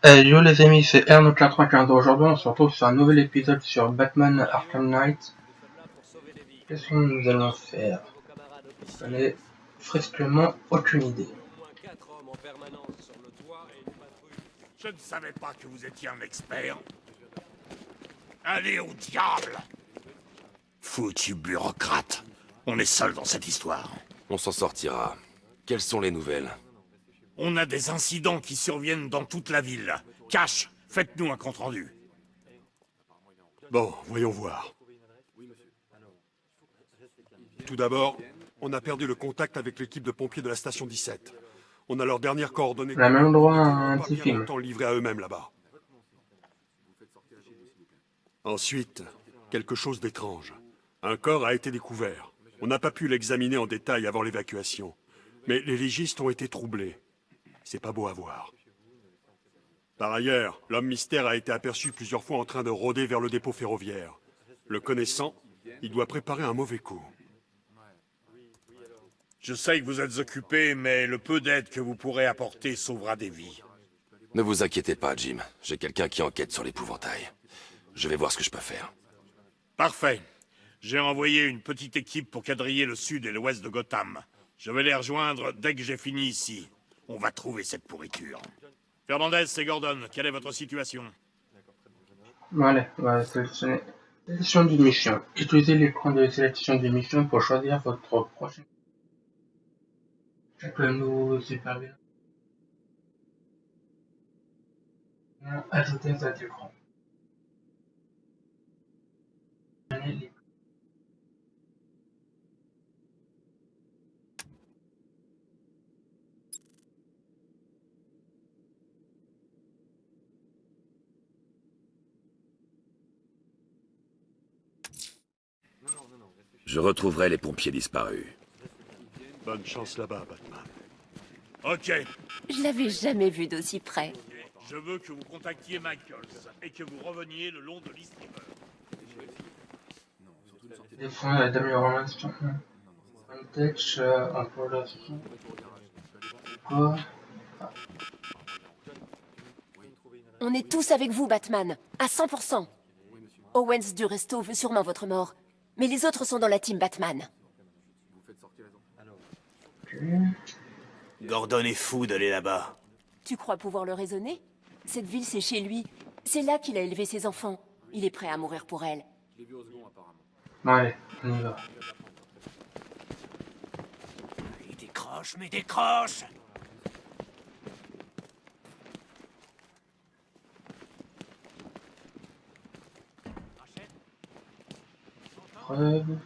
Yo les amis, c'est R95. Aujourd'hui on se retrouve sur un nouvel épisode sur Batman Arkham Knight. Qu'est-ce que nous allons faire? J'en ai fresquement aucune idée. Je ne savais pas que vous étiez un expert. Allez au diable! Foutu bureaucrate. On est seul dans cette histoire. On s'en sortira. Quelles sont les nouvelles? On a des incidents qui surviennent dans toute la ville. Cash, faites-nous un compte-rendu. Bon, voyons voir. Tout d'abord, on a perdu le contact avec l'équipe de pompiers de la station 17. On a leurs dernières coordonnées. On a même droit à un Pas petit bien film. longtemps livrés à eux-mêmes là-bas. Ensuite, quelque chose d'étrange. Un corps a été découvert. On n'a pas pu l'examiner en détail avant l'évacuation. Mais les légistes ont été troublés. C'est pas beau à voir. Par ailleurs, l'homme mystère a été aperçu plusieurs fois en train de rôder vers le dépôt ferroviaire. Le connaissant, il doit préparer un mauvais coup. Je sais que vous êtes occupé, mais le peu d'aide que vous pourrez apporter sauvera des vies. Ne vous inquiétez pas, Jim. J'ai quelqu'un qui enquête sur l'épouvantail. Je vais voir ce que je peux faire. Parfait. J'ai envoyé une petite équipe pour quadriller le sud et l'ouest de Gotham. Je vais les rejoindre dès que j'ai fini ici. On va trouver cette pourriture. Fernandez et Gordon, quelle est votre situation? Allez, on va sélectionner sélection d'une mission. Utilisez l'écran de sélection d'une mission pour choisir votre prochain. Ça peut nous superviser. Ajouter cet écran. Je retrouverai les pompiers disparus. Bonne chance là-bas, Batman. Ok. Je l'avais jamais vu d'aussi près. Je veux que vous contactiez Michaels et que vous reveniez le long de l'East River. Des points d'amélioration. Contexte, impolation. Quoi? On est tous avec vous, Batman, à 100%. Owens du Resto veut sûrement votre mort, mais les autres sont dans la team Batman. Gordon est fou d'aller là-bas. Tu crois pouvoir le raisonner? Cette ville, c'est chez lui. C'est là qu'il a élevé ses enfants. Il est prêt à mourir pour elle. Allez, on y va. Il décroche, mais décroche! Preuve.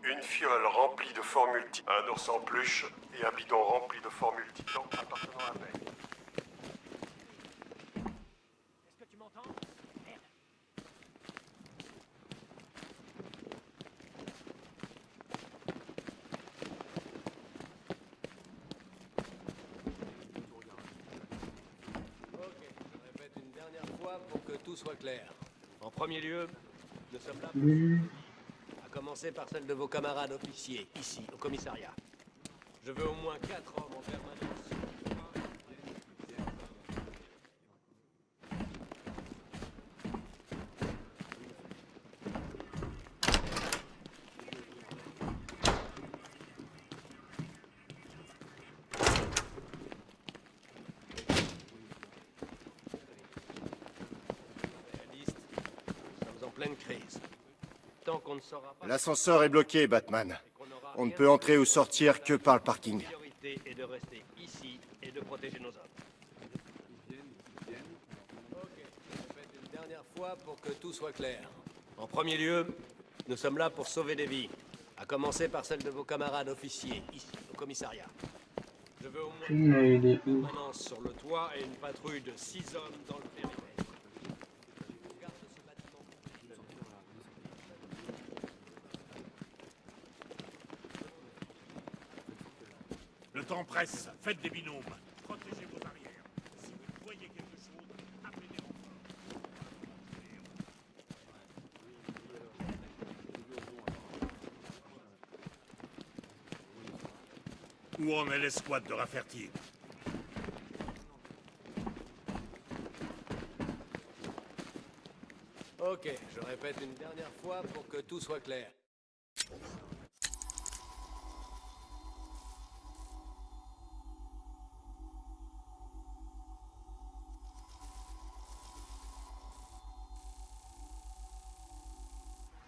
Une fiole remplie de formules titan, un ours en peluche et un bidon rempli de formules titan appartenant à Ben. Est-ce que tu m'entends? Merde. Ok, je répète une dernière fois pour que tout soit clair. En premier lieu, nous sommes là à commencer par celle de vos camarades officiers, ici, au commissariat. Je veux au moins 4 hommes en permanence. Réaliste, nous sommes en pleine crise. Tant qu'on ne saura pas... L'ascenseur est bloqué, Batman. On ne peut entrer ou sortir que par le parking. La priorité est de rester ici et de protéger nos hommes. Ok, je répète une dernière fois pour que tout soit clair. En premier lieu, nous sommes là pour sauver des vies. À commencer par celle de vos camarades officiers, ici, au commissariat. Je veux au moins Il est une où? permanence sur le toit et une patrouille de 6 hommes dans le périmètre. Garde ce bâtiment. Le temps presse. Faites des binômes. Protégez vos arrières. Si vous voyez quelque chose, appelez des renforts. Où en est l'escouade de Rafferty? Ok, je répète une dernière fois pour que tout soit clair.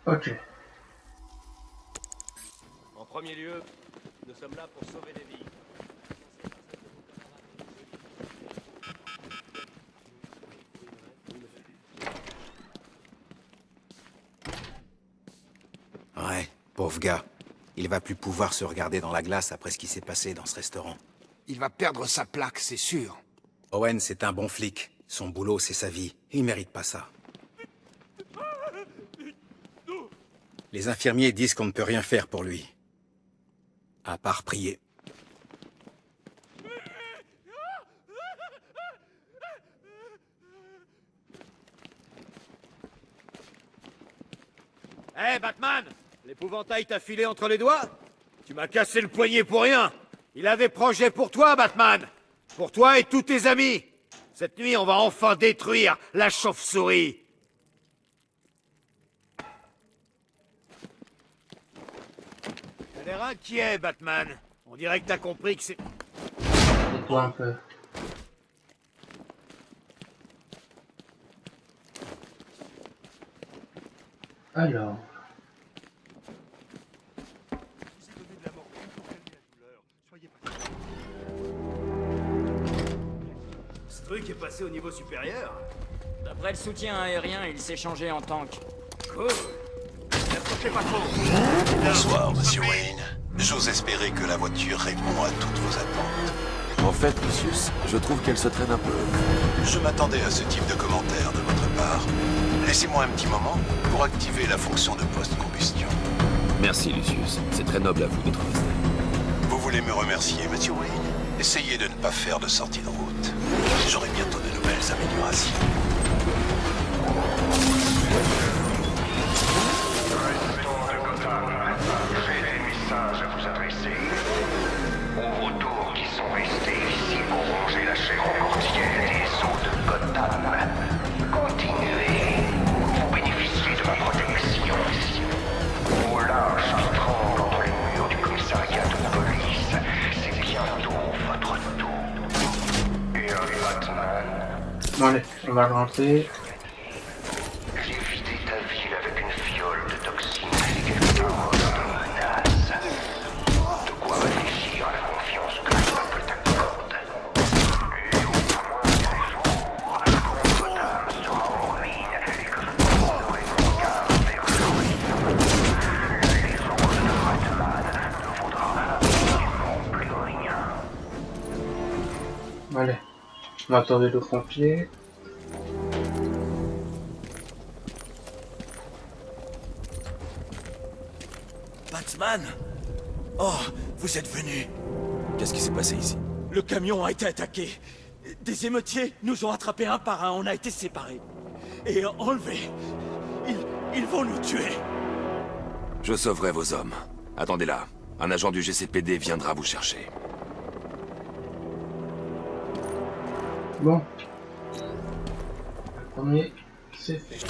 Ok. En premier lieu, nous sommes là pour sauver des vies. Ouais, pauvre gars. Il va plus pouvoir se regarder dans la glace après ce qui s'est passé dans ce restaurant. Il va perdre sa plaque, c'est sûr. Owen, c'est un bon flic. Son boulot, c'est sa vie. Il mérite pas ça. Les infirmiers disent qu'on ne peut rien faire pour lui. À part prier. Hé, Batman! L'épouvantail t'a filé entre les doigts? Tu m'as cassé le poignet pour rien! Il avait projet pour toi, Batman! Pour toi et tous tes amis! Cette nuit, on va enfin détruire la chauve-souris! T'as l'air inquiet, Batman. On dirait que t'as compris que c'est... Tais-toi un peu. Alors. Ce truc est passé au niveau supérieur? D'après le soutien aérien, il s'est changé en tank. Cool. N'approchez pas trop. Bonsoir, Monsieur Wayne. J'ose espérer que la voiture répond à toutes vos attentes. En fait, Lucius, je trouve qu'elle se traîne un peu. Je m'attendais à ce type de commentaire de votre part. Laissez-moi un petit moment pour activer la fonction de post-combustion. Merci, Lucius. C'est très noble à vous d'être resté. Vous voulez me remercier, Monsieur Wayne? Essayez de ne pas faire de sortie de route. J'aurai bientôt de nouvelles améliorations. J'ai des messages à vous adresser. Aux vautours qui sont restés ici pour ronger la chair encortienne des eaux de Gotham. Continuez. Vous bénéficiez de ma protection. Aux lâches qui tremblent entre les murs du commissariat de police. C'est bientôt votre tour. Et un Batman. Bon allez, on va rentrer. J'ai vidé ta ville avec une fiole de toxines et quelques paroles de menaces. De quoi réfléchir à la confiance que le peuple t'accorde. Et au point qu'un jour, Gotham sera en ruine et que je tournerai mon regard vers l'horizon. Les ordres de Batman ne vaudront absolument plus rien. Allez. On va attendre le pompier. Batman! Oh, vous êtes venu. Qu'est-ce qui s'est passé ici? Le camion a été attaqué. Des émeutiers nous ont attrapés un par un, on a été séparés. Et enlevés. Ils vont nous tuer. Je sauverai vos hommes. Attendez là. Un agent du GCPD viendra vous chercher. Bon. Le premier, c'est fait.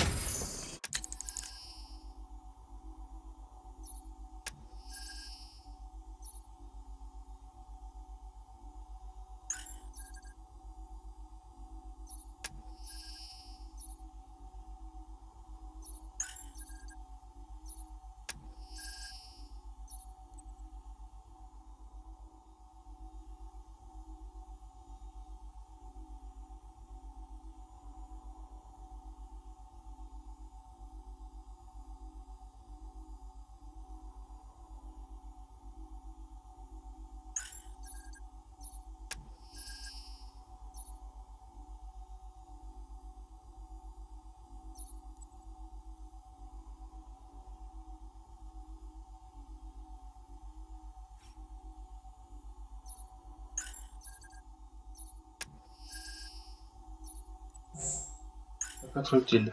Ça peut être utile.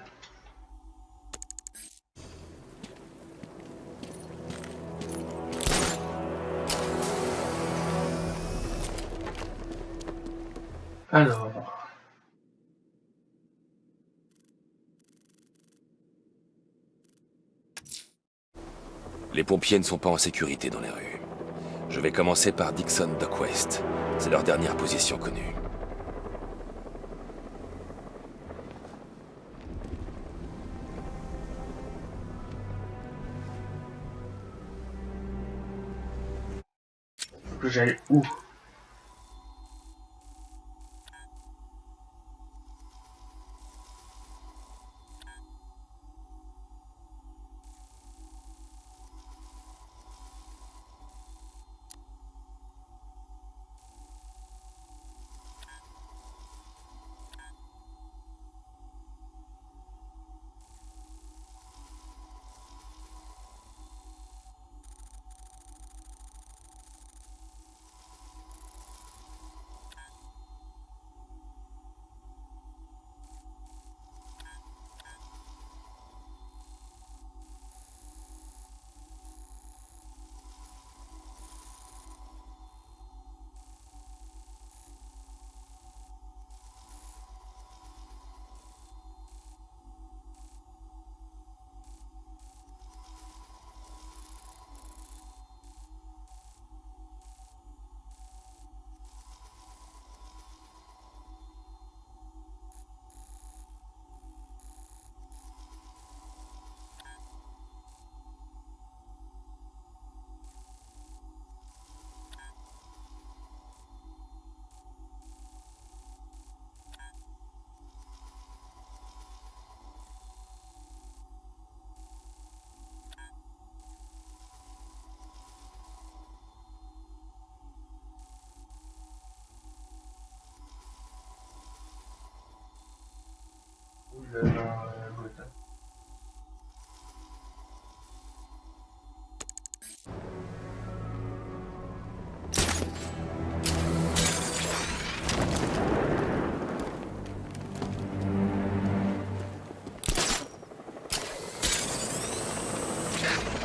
Alors... Les pompiers ne sont pas en sécurité dans les rues. Je vais commencer par Dixon Dock West. C'est leur dernière position connue. Faut que j'aille où?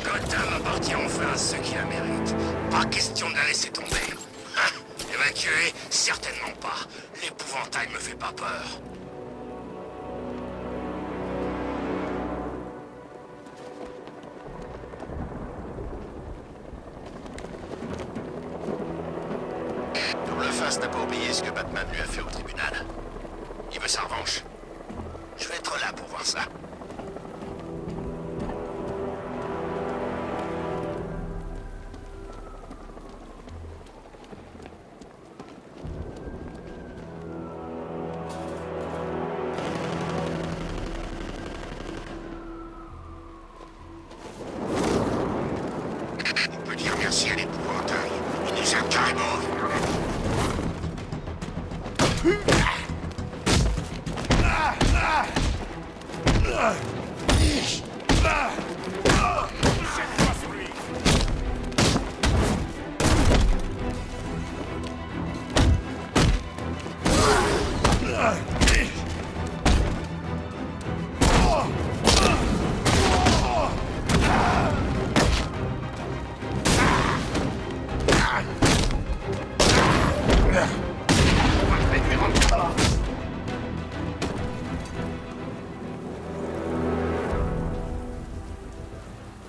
Gotham appartient enfin à ceux qui la méritent. Pas question de la laisser tomber. Évacuer? Certainement pas. L'épouvantail me fait pas peur. Double Face n'a pas oublié ce que Batman lui a fait au tribunal. Il veut sa revanche. Je vais être là pour voir ça. On peut dire merci à l'épouvantail. Il nous a carrément...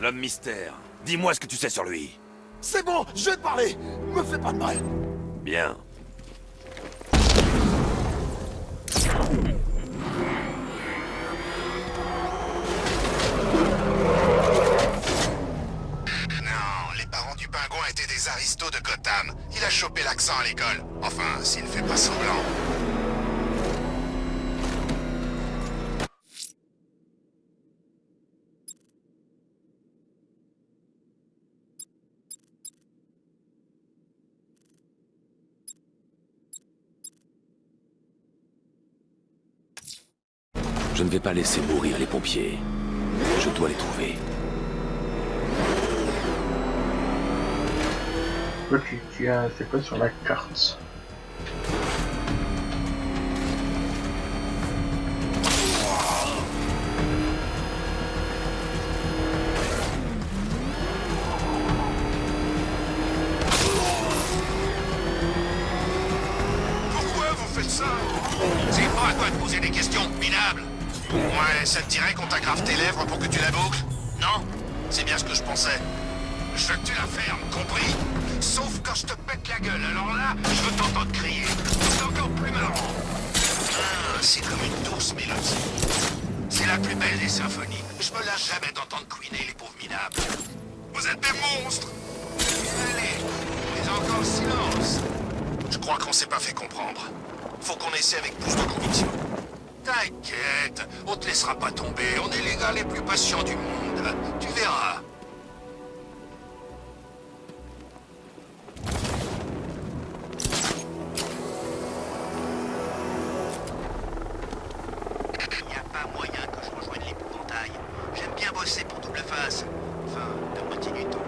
L'homme mystère. Dis-moi ce que tu sais sur lui. C'est bon, je vais te parler. Me fais pas de mal. Bien. Non, les parents du pingouin étaient des aristos de Gotham. Il a chopé l'accent à l'école. Enfin, s'il ne fait pas semblant. Je ne vais pas laisser mourir les pompiers. Je dois les trouver. C'est quoi sur la carte? Pourquoi vous faites ça. C'est pas à toi de poser des questions minables. Ouais, ça te dirait qu'on t'agraffe tes lèvres pour que tu la boucles? Non? C'est bien ce que je pensais. Je veux que tu la fermes, compris? Sauf quand je te pète la gueule, alors là, je veux t'entendre crier. C'est encore plus marrant. Ah, c'est comme une douce mélodie. C'est la plus belle des symphonies. Je me lasse jamais d'entendre couiner les pauvres minables. Vous êtes des monstres! Allez, mais encore silence. Je crois qu'on s'est pas fait comprendre. Faut qu'on essaie avec plus de conviction. T'inquiète, on te laissera pas tomber. On est les gars les plus patients du monde. Tu verras. Il n'y a pas moyen que je rejoigne l'épouvantail. J'aime bien bosser pour double face. Enfin, de moitié du temps.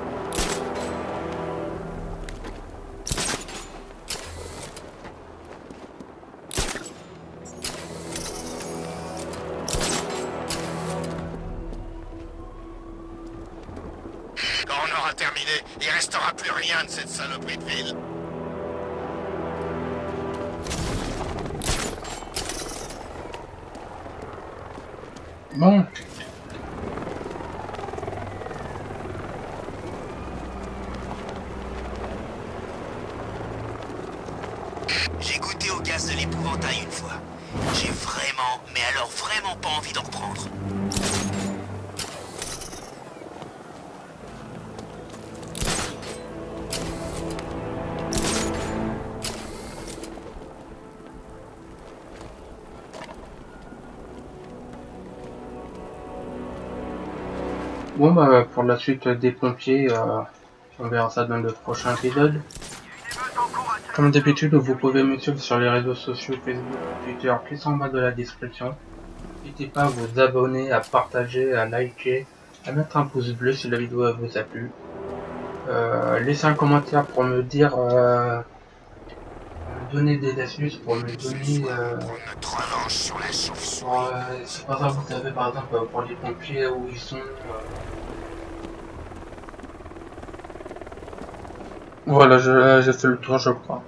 Quand on aura terminé, il restera plus rien de cette saloperie de ville. Bon. J'ai goûté au gaz de l'épouvantail une fois. J'ai vraiment, mais alors vraiment pas envie d'en reprendre. Bon bah pour la suite des pompiers, on verra ça dans le prochain épisode. Comme d'habitude, vous pouvez me suivre sur les réseaux sociaux Facebook, Twitter, qui sont en bas de la description. N'hésitez pas à vous abonner, à partager, à liker, à mettre un pouce bleu si la vidéo vous a plu. Laissez un commentaire pour me dire, donner des astuces pour me donner, c'est pas ça, vous savez par exemple pour les pompiers où ils sont. Voilà, j'ai fait le tour je crois.